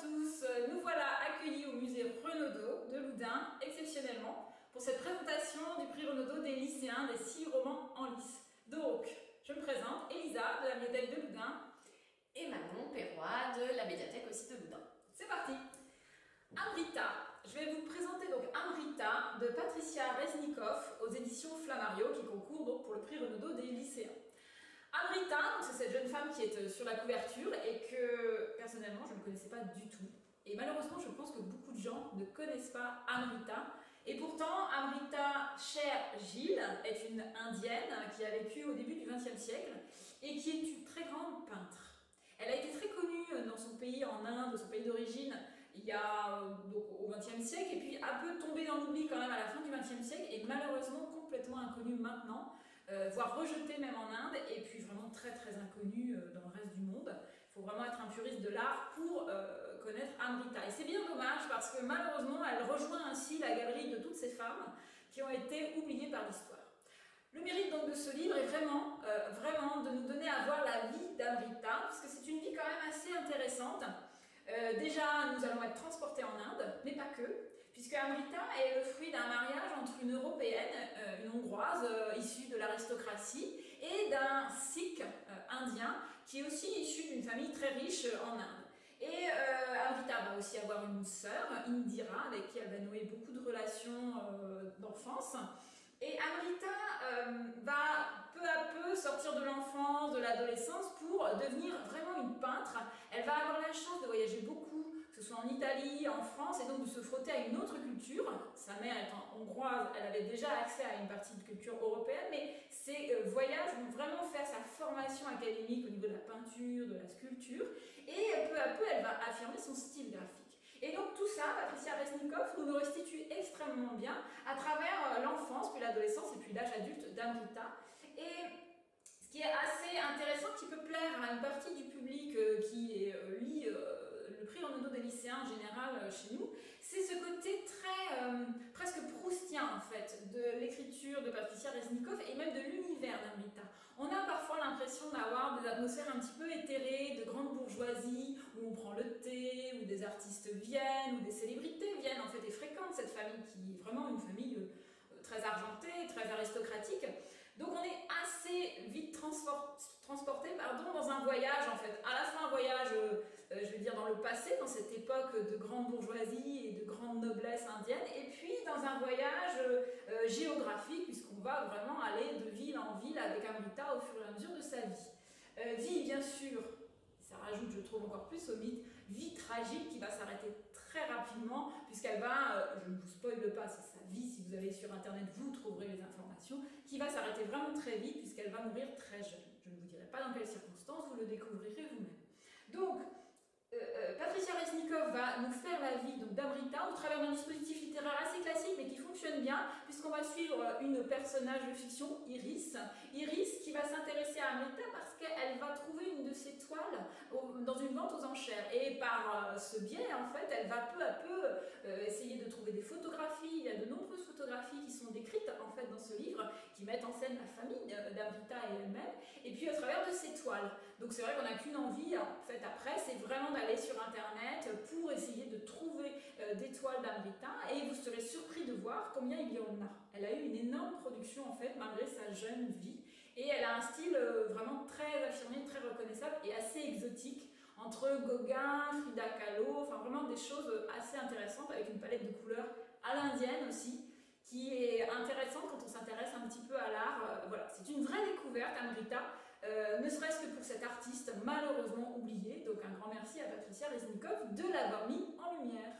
tous, nous voilà accueillis au musée Renaudot de Loudun, exceptionnellement, pour cette présentation du prix Renaudot des lycéens des 6 romans en lice. Donc, je me présente, Elisa de la médiathèque de Loudun. Et Manon Perrois de la médiathèque aussi de Loudun. C'est parti. Amrita, je vais vous présenter donc Amrita de Patricia Resnikoff aux éditions Flammarion qui concourt donc pour le prix Renaudot des lycéens. Amrita, c'est cette jeune femme qui est sur la couverture et que personnellement je ne connaissais pas du tout. Et malheureusement je pense que beaucoup de gens ne connaissent pas Amrita. Et pourtant Amrita Cher Gilles est une indienne qui a vécu au début du XXe siècle et qui est une très grande peintre. Elle a été très connue dans son pays, en Inde, son pays d'origine, il y a donc au XXe siècle, et puis un peu tombée dans l'oubli quand même à la fin du XXe siècle, et malheureusement complètement inconnue maintenant, voire rejetée même en Inde, et puis vraiment très très inconnue dans le reste du monde. Il faut vraiment être un puriste de l'art pour connaître Amrita. Et c'est bien dommage parce que malheureusement elle rejoint ainsi la galerie de toutes ces femmes qui ont été oubliées par l'histoire. Le mérite donc de ce livre est vraiment, de nous donner à voir la vie d'Amrita, parce que c'est une vie quand même assez intéressante. Déjà, nous allons être transportés en Inde, mais pas que, puisque Amrita est le fruit d'un mariage entre une Européenne, une Hongroise issue de l'aristocratie, et d'un Sikh indien, qui est aussi issu d'une famille très riche en Inde. Et Amrita va aussi avoir une sœur, Indira, avec qui elle va nouer beaucoup de relations d'enfance. Et Amrita va peu à peu sortir de l'enfance, de l'adolescence pour devenir vraiment une peintre. Elle va avoir la chance de voyager beaucoup, que ce soit en Italie, en France, et donc de se frotter à une autre culture. Sa mère étant hongroise, elle avait déjà accès à une partie de culture européenne, mais ces voyages vont vraiment faire sa formation académique au niveau de la peinture, de la sculpture, et peu à peu elle va affirmer son style graphique. Et donc tout ça, Patricia Resnikoff nous le restitue extrêmement bien à travers l'enfance, puis l'adolescence et puis l'âge adulte d'Amrita. Et ce qui est assez intéressant, qui peut plaire à une partie du public qui lit le prix Renaudot des lycéens en général chez nous, c'est ce côté très presque proustien en fait de l'écriture de Patricia Resnikoff et même de l'univers d'Amrita. On a parfois l'impression d'avoir des atmosphères un petit peu éthérées, de grande bourgeoisie, où on prend le thé, où des artistes viennent, où des célébrités viennent en fait et fréquentent cette famille qui est vraiment une famille très argentée, très aristocratique. Donc on est assez vite transporté dans un voyage en fait, à la fois un voyage, je veux dire dans le passé, dans cette époque de grande bourgeoisie et de grande noblesse indienne, et puis dans un voyage géographique, puisqu'on va vraiment aller de ville en ville avec Amrita au fur et à mesure de sa vie. Vie bien sûr, ça rajoute je trouve encore plus au mythe, vie tragique qui va s'arrêter très rapidement puisqu'elle va, je ne vous spoile pas, c'est sa vie, si vous allez sur internet vous trouverez les informations, qui va s'arrêter vraiment très vite puisqu'elle va mourir très jeune. Je ne vous dirai pas dans quelles circonstances, vous le découvrirez vous-même. Donc, Patricia Resnikoff va nous faire la vie d'Amrita au travers d'un dispositif littéraire assez classique mais qui fonctionne bien puisqu'on va suivre une personnage de fiction, Iris. Iris qui va s'intéresser à Amrita parce qu'elle va trouver une de ses toiles dans une vente aux enchères et par ce biais en fait elle va peu à peu essayer de trouver des photographies. Il y a de nombreuses photographies qui sont décrites en fait dans ce livre qui mettent en scène la famille d'Amrita et elle-même et puis au travers de ses toiles. Donc c'est vrai qu'on n'a qu'une envie en fait après, c'est vraiment d'aller sur internet pour essayer de trouver des toiles d'Amrita et vous serez surpris de voir combien il y en a. Elle a eu une énorme production en fait malgré sa jeune vie et elle a un style vraiment très affirmé, très reconnaissable et assez exotique entre Gauguin, Frida Kahlo, enfin vraiment des choses assez intéressantes avec une palette de couleurs à l'indienne aussi qui est intéressante quand on s'intéresse un petit peu à l'art. Voilà, c'est une vraie découverte Amrita. Ne serait-ce que pour cet artiste malheureusement oublié. Donc un grand merci à Patricia Resnikoff de l'avoir mis en lumière.